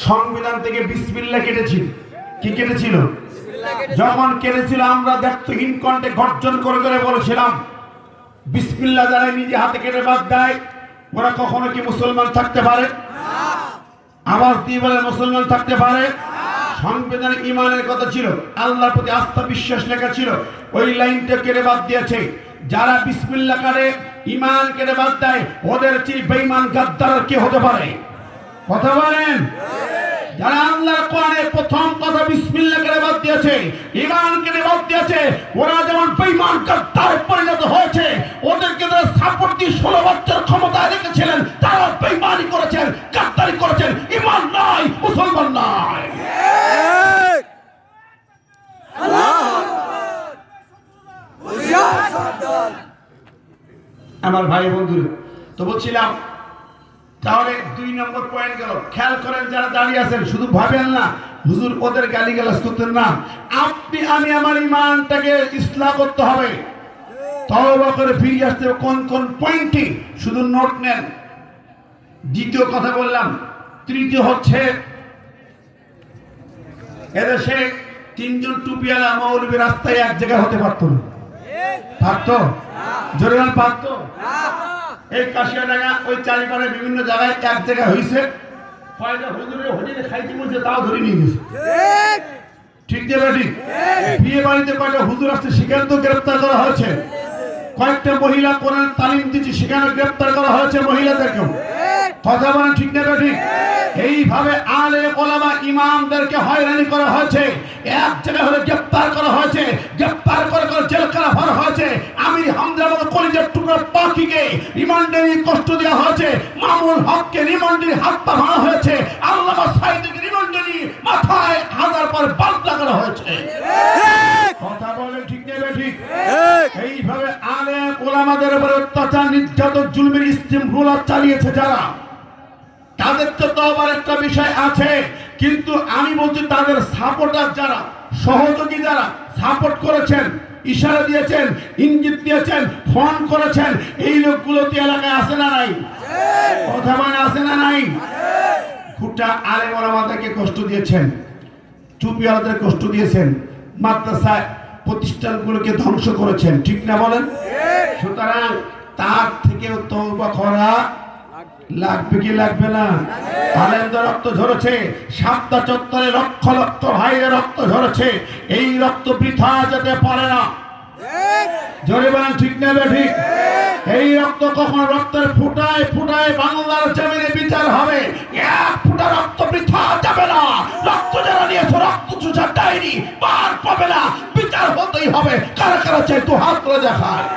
সংবিধান থেকে বিসমিল্লাহ কেটেছিল। কি কেটেছিল? যখন কেটেছিল আমরা দায়িত্বহীন কণ্ঠে গর্জন করে করে বলেছিলাম বিসমিল্লাহ যারা নিজে হাতে কেটে বাদ দেয় ওরা কখনো কি মুসলমান থাকতে পারে? আওয়াজ দিয়ে বলে মুসলমান থাকতে পারে? সংবিধানে ইমানের কথা ছিল, আল্লাহর প্রতি আস্থা বিশ্বাস লেখা ছিল, ওই লাইনটা কেটে বাদ দিয়েছে। যারা বিসমিল্লাহ করে ইমান কেটে বাদ দেয় ওদের চেয়ে বেঈমান গাদ্দার কে হতে পারে? কথা বলেন। যারা আল্লাহর কোরআনে প্রথম কথা বিসমিল্লাহ কেটে বাদ দিয়েছে, ইমান কেটে বাদ দিয়েছে, ওরা যেমন বেঈমান গাদ্দারে পরিণত হয়েছে, ওদেরকে যারা সাপোর্ট দিয়ে 16 বছর ক্ষমতায় রেখেছিলেন তারা বেঈমানি করেছেন, গাদ্দারি করেছেন, ইমান নাই, মুসলমান নাই। আমার ভাই বন্ধুরা, তো বলছিলাম তাহলে 2 নম্বর পয়েন্ট গেল। খেয়াল করেন যারা দাঁড়িয়ে আছেন, শুধু ভাবেন না হুজুর ওদের গালিগালাজ করতেন না। আপনি আমি আমার ইমানটাকে ইসলাহ করতে হবে, তওবা করে ফিরে আসতে হবে। কোন কোন পয়েন্টে শুধু নোট নেন। দ্বিতীয় কথা বললাম। তৃতীয় হচ্ছে এদেশে 3 জন টুপিওয়ালা মৌলবী রাস্তায় এক জায়গায় হতে পারতো না। পারতো? জোরে বলেন পারতো? এই কাশিয়াডাঙ্গা ওই চারিপাড়ে বিভিন্ন জায়গায় এক জায়গায় হয়েছে, কয়টা হুজুরের হোটেলে খাইতে বলছে তাও ধরে নিয়ে গেছে। ঠিক যে ঠিক? বিয়ে বাড়িতে কয়টা হুজুর আসছে সেখানে তো গ্রেপ্তার করা হয়েছে। কয়েকটা মহিলা কোরআন তালিম দিচ্ছে সেখানে গ্রেপ্তার করা হয়েছে মহিলাদেরকেও। কথা বলেন ঠিক না ঠিক? এইভাবে আলেম ওলামা ইমামদেরকে হয়রানি করা হয়েছে, এক জায়গায় হলে গ্রেপ্তার করা হয়েছে, গ্রেপ্তার করে করে জেলখানা ভরা হয়েছে। আমির হামজার মতো কলিজার টুকরা পাখিকে রিমান্ডে নিয়ে কষ্ট দেওয়া হয়েছে, মামুনুল হককে রিমান্ডে হাত পা ভাঙা হয়েছে, আল্লামা সাঈদকে রিমান্ডে নিয়ে মাথায় 1000 পর বাল্ব লাগানো হয়েছে। কথা বলেন ঠিক না ঠিক? এইভাবে আলেম ওলামাদের উপরে অত্যাচার নির্যাতন জুলুমের স্টিম রোলার চালিয়েছে যারা, তাদের তো আবার একটা বিষয় আছে। কিন্তু আমি বলছি তাদের সাপোর্টার যারা, সহযোগী যারা সাপোর্ট করেছেন, ইশারা দিয়েছেন, ইঙ্গিত দিয়েছেন, ফোন করেছেন, এই লোকগুলো তো এলাকায় আসে না নাই? কথা মানে আসে না নাই? গোটা আলেম ওলামাদেরকে কষ্ট দিয়েছেন, টুপিওয়ালাদের কষ্ট দিয়েছেন, মাদ্রাসা প্রতিষ্ঠানগুলোকে ধ্বংস করেছেন। ঠিক না বলেন? সুতরাং তার থেকেও তওবা করা লাগবে কি লাগবে না? আলেমদের রক্ত ঝরেছে, সাতটা চত্বরে লক্ষ লক্ষ ভাইয়ের রক্ত ঝরেছে, এই রক্ত বৃথা যেতে পারে না। জোরে বলেন ঠিক না ঠিক? এই রক্ত কখন রক্তের ফুটায় ফুটায় বাংলার জমিনে বিচার হবে। এক ফুটা রক্ত বৃথা যাবে না। রক্ত যারা নিয়েছে রক্ত চুষার ডায়েরি পার পাবে না, বিচার হতেই হবে। কারা কারা চাই তো হাত তুলে দেখায়।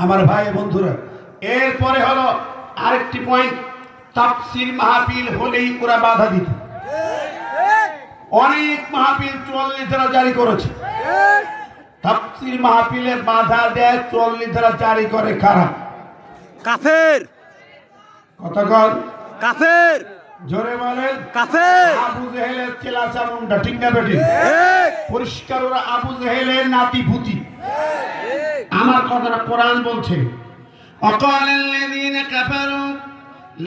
আমার ভাই বন্ধুরা, এরপরে হলো আরেকটি পয়েন্ট। তাফসীর মাহফিল হলেই ওরা বাধা দিত। অনেক মাহফিল 44 ধারা জারি করেছে। তাফসীর মাহফিলে বাধা দেয় 44 ধারা জারি করে কারা? কাফের। কথা কন কাফের। জোরে বলেন কাফের। আবু জেহেলের চেলা চামুন্ডা। ঠিক না বেটি? পরিষ্কার ওরা আবু জেহেলের নাতি পুতি। আমার কথাটা কোরআন বলছে, وقال الذين كفروا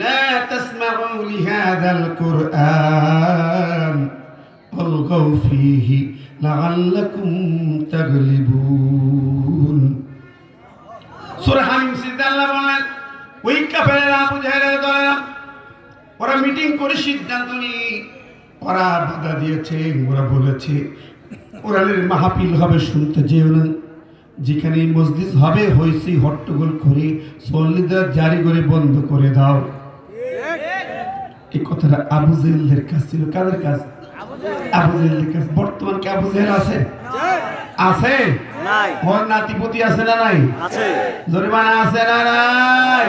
لا تسمعوا لهذا القرآن والغوا فيه لعلكم تغلبون। সূরা হামিম সিজদা আল্লাহ বলেন ওই কাফেররা আবু জেহেলের দলেরা ওরা মিটিং করে সিদ্ধান্ত নিয়ে ওরা বাধা দিয়েছে। ওরা বলেছে কোরআনের মাহফিল হবে, শুনতে যেও না। যেখানে মসজিদ হবে হয়েছে হট্টগোল করে 40 ধারা জারি করে বন্ধ করে দাও। এই কথাটা আবু জেহেলের কাছ ছিল। কাদের কাছ? আবু জেহেলের কাছ। বর্তমান কি আবু জেহেল আছে? আছে নাই। ওর নাতিপতি আছে না নাই? আছে। জরিমানা আছে না নাই?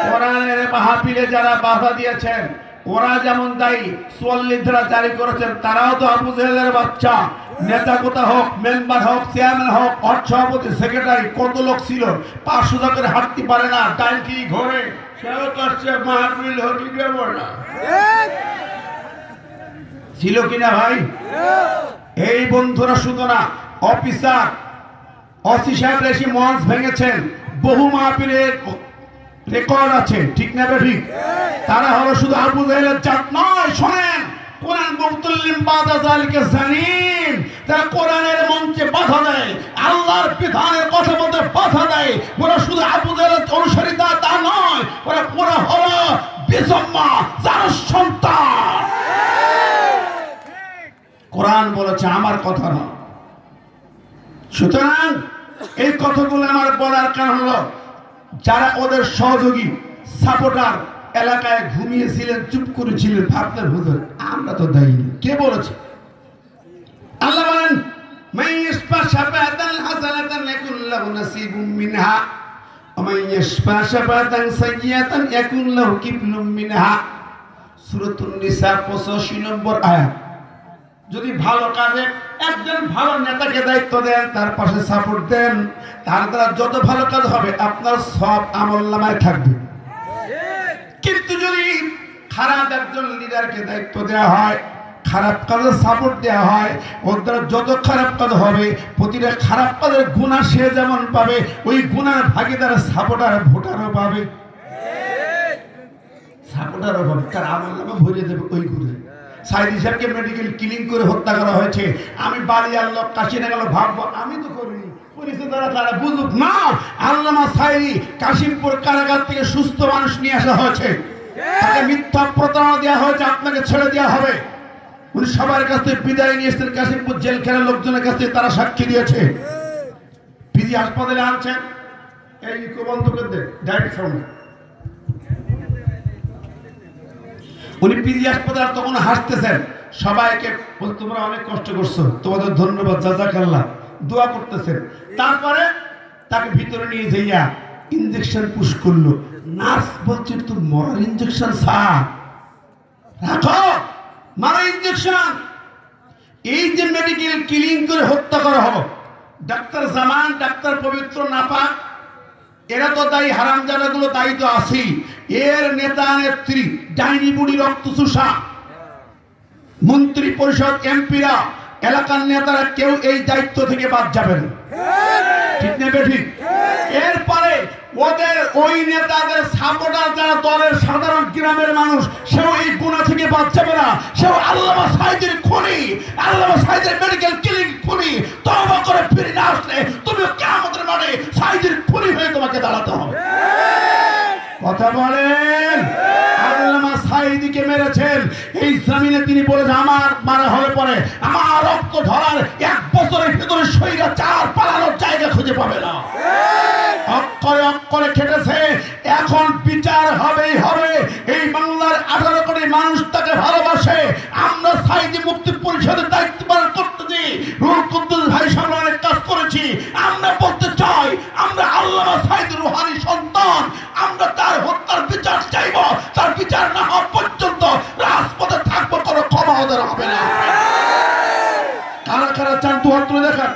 কোরআনের মাহফিলে যারা বাধা দিয়েছেন ওরা যেমন দায়ী 44 ধারা জারি করেছেন, তারাও তো আবু জেহেলের বাচ্চা। নেতা কোথা হোক, মেম্বার হোক, চেয়ারম্যান হোক, অর্থ সভাপতি, সেক্রেটারি, কত লোক ছিল 500 টাকার হাঁটতে পারে না, টাইলকি ঘরে, সেও তো আসছে মাহফিল হটি দেবো না। ছিল কিনা ভাই? এই বন্ধুরা শুধু না, অফিসার অসি সাহেব এসে মঞ্চ ভেঙেছেন, বহু মাহফিলের রেকর্ড আছে, ঠিক না ঠিক? তারা হলো শুধু আবু জাহেলের জাত নয়। শোনেন, কোরআন মুবতাল্লিম বাদা যালিকা জানিন, তারা কোরআনের মঞ্চে বাধা দেয়, আল্লাহর বিধানের কথা বলতে বাধা দেয়। ওরা শুধু আবু জাহেলের অনুসারী তা নয়, ওরা হলো বিজম্মা, যার সন্তান। কোরআন বলেছে, আমার কথা না। সুতরাং এই কথাগুলো আমার বলার কারণ হলো, যারা ওদের সহযোগী সাপোর্টার এলাকায় ঘুমিয়েছিলেন, চুপ করেছিলেন, ভাবতেন হুজুর আমরা তো দায়ী না। কে বলেছে? আল্লাহ বলেন, মাইয়াশফা শাফাআতান হাসানাতান ইয়াকুন লাহু নাসিবুম মিনহা ওয়া মাইয়াশফা শাফাআতান সাইয়্যাতান ইয়াকুন লাহু কিফলুম মিনহা। সূরাতুন নিসা 85 নম্বর আয়াত। যদি ভালো কাজে একজন ভালো নেতাকে দায়িত্ব দেন, তার পাশে সাপোর্ট দেন, তার দ্বারা যত ভালো কাজ হবে আপনার সব আমলনামায় থাকবে। কিন্তু যদি খারাপ একজন লিডারকে দায়িত্ব দেওয়া হয়, খারাপ কাজে সাপোর্ট দেওয়া হয়, ওর দ্বারা যত খারাপ কাজ হবে, প্রতিটা খারাপ কাজের গুনাহ সে যেমন পাবে, ওই গুনার ভাগিদার সাপোর্টার ভোটারও পাবে, সাপোর্টারও পাবে, তার আমলনামা ভরে দেবে ওই গুণে। সাইদি সাহেবকে মেডিকেল কিলিং করে হত্যা করা হয়েছে, আমি বালিয়ার লোক কাশিনে গেল ভাববো আমি তো করিনি, করেছে তারা বুঝুক না। আল্লামা সাইদি কাশিমপুর কারাগার থেকে সুস্থ মানুষ নিয়ে আসা হয়েছে, তাকে মিথ্যা প্রতারণা দেওয়া হয়েছে, আপনাকে ছেড়ে দেওয়া হবে। উনি সবার কাছ থেকে বিদায় নিয়ে এসেছেন, কাশিমপুর জেলখানার লোকজনের কাছ থেকে তারা সাক্ষী দিয়েছে। পিজি হাসপাতালে আনছেন, এই বন্ধ করে দেন ডাইরেক্ট সাউন্ড। উনি পিজি হাসপাতাল তখন হাসতেছেন, সবাইকে তোমরা অনেক কষ্ট করছো, তোমাদের ধন্যবাদ, জাযাকাল্লাহ, দোয়া করতেছেন। তারপরে তাকে ভিতরে নিয়ে যাইয়া ইনজেকশন পুশ করলো। নার্স বলছে তো মরার ইনজেকশন স্যার, রাখো মারা ইনজেকশন। এই যে মেডিকেল কিলিং করে হত্যা করা হলো, ডাক্তার জামান, ডাক্তার পবিত্র নাপাক, এরা তো দায়ী, হারামজাদাগুলো দায়ী তো আছেই। এর নেতা নেত্রী ডাইনি বুড়ি রক্তচোষা মন্ত্রী পরিষদ এমপিরা, এলাকার নেতারা কেউ এই দায়িত্ব থেকে বাদ যাবে না, ঠিক নেবে ঠিক। এরপরে ওদের ওই নেতাদের সাপোর্টার যারা দলের সাধারণ গ্রামের মানুষ, সেও এই গুনাহ থেকে বাদ যাবে না। সেও আল্লামা সাইদের খুনি, আল্লামা সাইদের মেডিকেল ক্লিনিক খুনি, তওবা করে ফিরে না আসলে তুমি কিয়ামতের মাঠে সাইদের খুনি হয়ে তোমাকে দাঁড়াতে হবে। কথা বলেন। আল্লামা সাইদিকে মেরেছেন, এই জমিনে তিনি বলেছেন আমার মারা হলে পরে আমার রক্ত ঝরার 1 বছরের ভিতরে স্বৈরাচার পালানোর জায়গা খুঁজে পাবে না। অক্ষরে অক্ষরে খেটেছে, এখন বিচার হবেই হবে। এই বাংলার 18 কোটি মানুষ তাকে ভালোবাসে। আমরা সাইদি মুক্তি পরিষদের দায়িত্ব পালন করতেছি, রুহুল কুদ্দুস ভাই সামনে অনেক কাজ করেছি। আমরা বলতে চাই, আমরা আল্লামা সাইদ রুহানি সন্তান, আমরা তার হত্যার বিচার চাইব। তার বিচার না হওয়া পর্যন্ত রাজপথে থাকবো, কোনো ক্ষমা ওদের হবে না। কারা কারা চান দু হাত তুলে দেখান।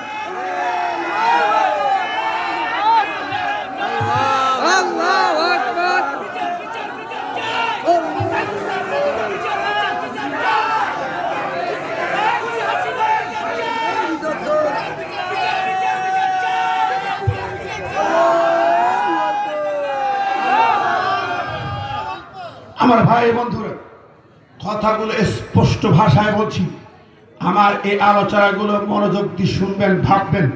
আমার ভাই বন্ধুরা, কথাগুলো স্পষ্ট ভাষায় বলছি, আমার এই আলোচনাগুলো মনোযোগ দিয়ে শুনবেন, ভাববেন।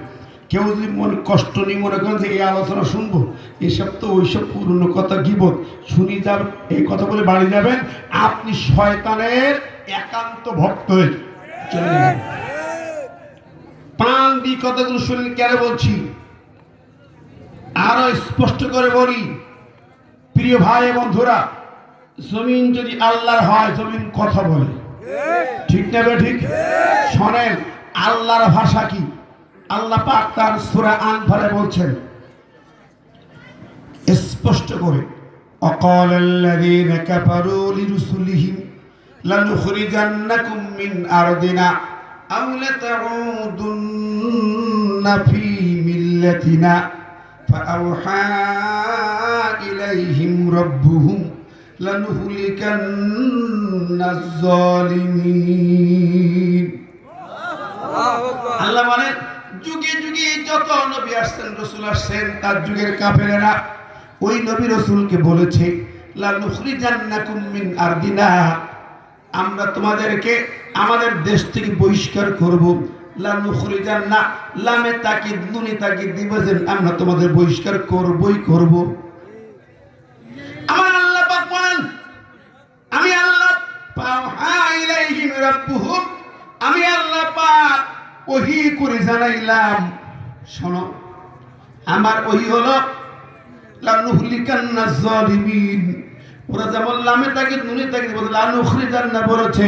কেউ যদি মনে কষ্ট নিয়ে মনে করেন যে এই আলোচনা শুনবো, এসব তো ওইসব পুরনো কথা গীবত শুনি যাবেন, এই কথা বলে বাড়ি যাবেন, আপনি শয়তানের একান্ত ভক্ত হয়ে চলে যাবেন। প্রাণ দিয়ে কথাগুলো শুনলেন কেন বলছি, আরো স্পষ্ট করে বলি, প্রিয় ভাই বন্ধুরা, জমিন যদি আল্লাহর হয়, জমিন কথা বলে, ঠিক না ঠিক? শোনেন আল্লাহর ভাষা কি। আল্লাহ পাক তার সূরা আনফালে বলছেন স্পষ্ট করে, وقال الذين كفروا لرسلهم لنخرجنكم من أرضنا أو لتعودن في ملتنا فأوحى إليهم ربهم لنهلكن الظالمين আল্লাহ বলেন যুগে যুগে যত নবী আসছেন রাসূল আসছেন তার যুগের কাফেরেরা ওই নবী রাসূলকে বলেছে লা নুখরিজান্নাকুম মিন আরদিনা, আমরা তোমাদেরকে আমাদের দেশ থেকে বহিষ্কার করব। লা নুখরিজান্না লামে তাকিদ নুনে তাকিদ দিবেন, আমরা তোমাদের বহিষ্কার করবই করব। আমার আল্লাহ পাক বলেন আমি আল্লাহ ফাওহা ইলাইহিম রাব্বুহুম, আমি আল্লাহ পাক ওহী করে জানাইলাম। শোনো আমার ওহী হলো লানুহলিকান্নাজ জালিমিন, ওরা যেমন লামে তাকিদ নুনে তাকিদ বলে লানুখরিজান্না বলেছে,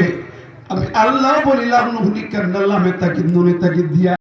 আমি আল্লাহ বলি লানুহলিকান্না লামে তাকিদ নুনে তাকিদ দিয়া